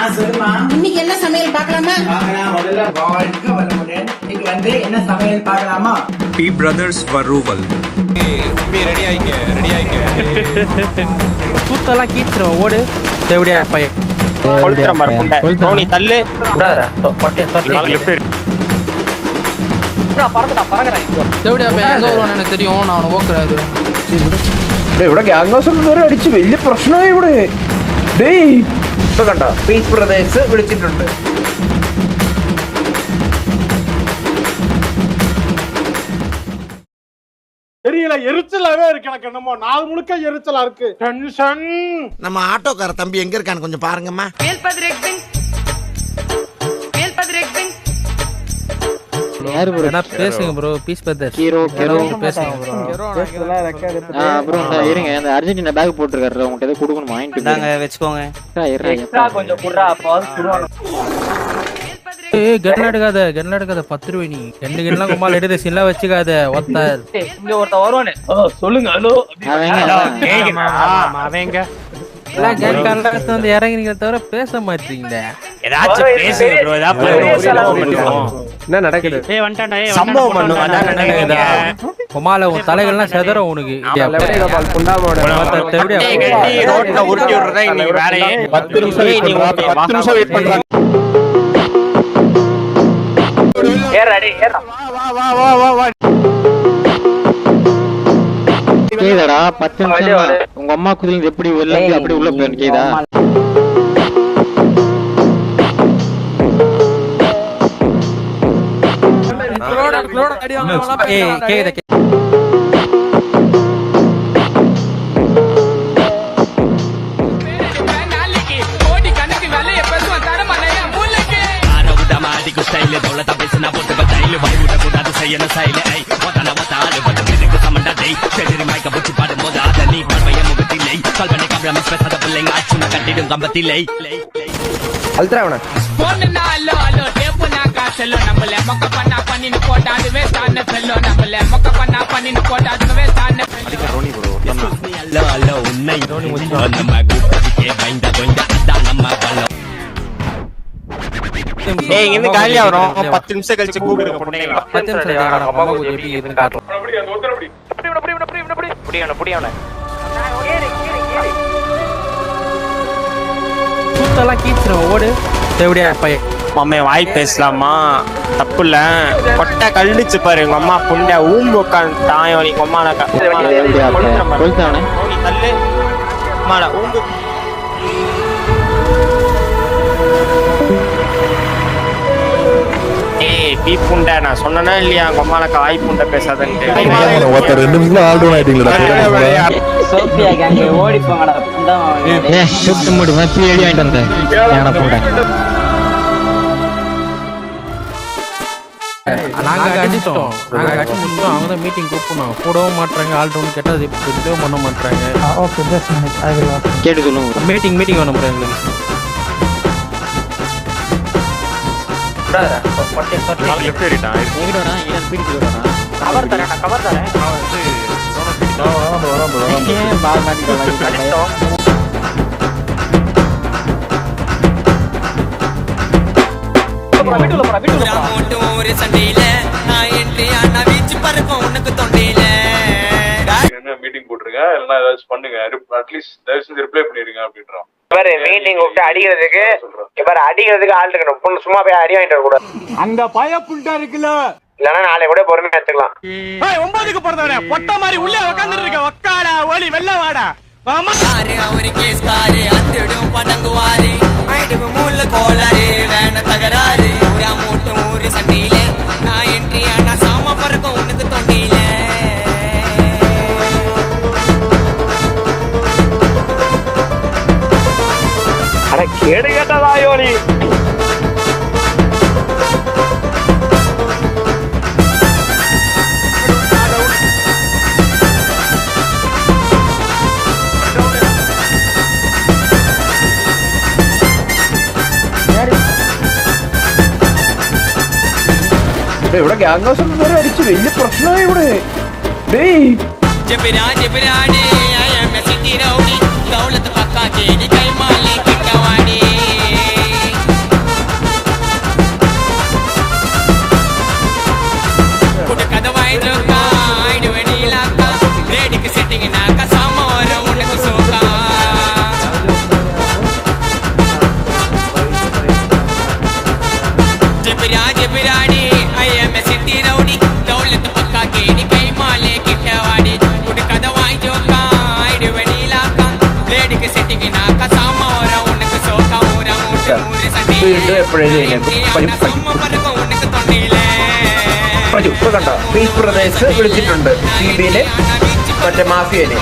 இன்னைக்கு என்ன சமையல் பார்க்கலாமா? இன்னைக்கு வந்து என்ன சமையல் பார்க்கலாமா? P Brothers Varuval. ரெடி ஆயிக்க தூத்தெல்லாம் கீச்சிரும் ஓடு தேவடியா பையன் கொளுத்துற மாதிரி புண்டை தோனி தள்ளு தேவடியா பையன் எங்க வருவான்னு எனக்கு தெரியும். நான் அவனை ஓக்குறாரு ഇവിടെ ഗ്യാങ് ഹൗസ് വരെ അടിച്ച് വലിയ പ്രശ്നമായി ഇവിടെ. ഡേയ് ഇപ്പൊ കണ്ടോ പീസ് ബ്രദേഴ്സ് വിളിച്ചിട്ടുണ്ട്. தெரியல, எரிச்சலாவே இருக்கு. எனக்கு என்னமோ நாள் முழுக்க எரிச்சலா இருக்கு. டென்ஷன். நம்ம ஆட்டோக்கார தம்பி எங்க இருக்கான்னு கொஞ்சம் பாருங்கம்மா. யாரு ப்ரோ? என்ன பேசுங்க ப்ரோ. பீஸ் பிரதர்ஸ் ஹீரோ பேசுங்க ப்ரோ. ப்ரோ இருங்க, அந்த அர்ஜென்டினா பேக் போட்டுருக்காரு, உங்கள்கிட்ட எதாவது கொடுக்கணும் வாங்கிட்டு நாங்க வெச்சுக்கோங்க. எக்ஸ்ட்ரா கொஞ்சம் குடுறா, பாஸ் குடுவாங்க. ஏய் கன் எடுக்காத 10 ரூபாய். நீ கெல்லாம் குமால் எடுத்து சில்ல வச்சுக்காத. ஒத்த இங்க ஒருத்த வருவானே. சொல்லுங்க. ஹலோ அவங்க எல்லாம் கேன் கார்ல வந்து இறங்கினீங்க தவிர பேச மாட்டீங்களே. ஏதாச்சும் பேசுங்க ப்ரோ. என்ன நடக்குது? சம்பவம் பண்ணுங்க. அதான் நடக்குது. குமால உன் தலைகள்லாம் செதற உனக்கு. ரோட்ல உருட்டி விடுறதா இன்னைக்கு வேலையே. 10 நிமிஷம் வெயிட் பண்றாங்க. கேதடா 10 நிமிஷம் உங்க அம்மா குதிரைங்க எப்படி வெளில அப்படி உள்ள போய் கேதா. அல்ட்ராவன ஏய் இங்க காலியா வரும். 10 நிமிஷம் கழிச்சு கூப்பிடுங்க பொண்ணுங்களா. 10 நிமிஷம் அம்மா கூட எப்படி இருக்குன்னு காட்டுறோம். தூத்தெல்லாம் கீச்சிரும் ஓடு தேவடியா பையன். மாமே வாய் பேசலாமா? தப்பு இல்ல. கொட்டை கழிச்சு பாரு. உங்க அம்மா புண்டை ஊம்பு உட்காந்து தாயம் வலி. உங்க அம்மா கொளுத்தானே தோனி தள்ளு மாடா ஊம்பு. ஏய் பீ புண்டை நான் சொன்னனா இல்லையா? உங்க அம்மாக்கு வாய் புண்டை பேசாதன்ட்டு. 2 நிமிஷம் ஆல்டவுன் ஆயிட்டீங்களா? சோபியா கேங் ஓடி போங்கடா. ஏய் சுத்து மூடி வந்து ஏடி வாங்கிட்டு வந்தேன். ஏனா போடா. நாங்க அடிச்சிட்டோம். அவங்க தான் மீட்டிங் கூப்பிடணும். கூடவும் மாட்டாங்க. ஆல்டவுன் கேட்டா அது இப்படியோ பண்ண மாட்டாங்க. Okay just minute I will watch. கேட்டு சொல்லுங்க. மீட்டிங் வேணும் ப்ரோ எங்களுக்கு. லெஃப்ட் ஏறிட்டான். எங்கடா வரா? இங்க பீடிக்கு வரா. கவர் தரேன். ஏன் பால் மாட்டிட்டாங்க. ஒரு சண்டையில நான் என்ட்ரி ஆனா வீச்சு பறக்கும் உனக்கு தொண்டையில. என்ன மீட்டிங் போட்டுருங்க, இல்லைன்னா ஏதாச்சும் பண்ணுங்க. அட்லீஸ்ட் தயவு செஞ்சு ரிப்ளை பண்ணிடுங்க அப்படின்றோம். மீட்டிங் கூப்பிட்டு அடிக்கிறதுக்கு ஆள் இருக்கணும். சும்மா போய் அடி வாங்கிட்டு வர கூடாது. அந்த பய புண்டா இருக்குல்ல, இல்லன்னா நாளை கூட பொறுமையா எடுத்துக்கலாம். 9க்கு பிறந்தவனே பொட்ட மாதிரி உள்ளே உட்காந்துட்டு இருக்க. ஒக்காடா ஓலி வெள்ள வாடா. அவரு கேஸ்காரு அத்திடும் படங்குவாரு. ஐடுவு மூல கோளாறு வேண தகராறு. மூட்டும் ஒரு சண்டையில நான் என்ட்ரி ஆனா சாம பறக்கும் உனக்கு தொண்டையில. அட கேடு கேட்டதாயோலி. ഇവിടെ ഗ്യാങ് ഹൗസ് വരെ അടിച്ച് വലിയ പ്രശ്നമായി ഇവിടെ. ഡേയ് ജബിരാനി I am a city rowdy. Daulat പക്കാ കേടി കൈമാലി കിട്ടവാടി. കേട്ടോ. വീണ്ടും എപ്പോഴേലും ഇപ്പൊ കണ്ടോ പീസ് ബ്രദേഴ്സ് വിളിച്ചിട്ടുണ്ട് CB-നെ മറ്റേ മാഫിയനെ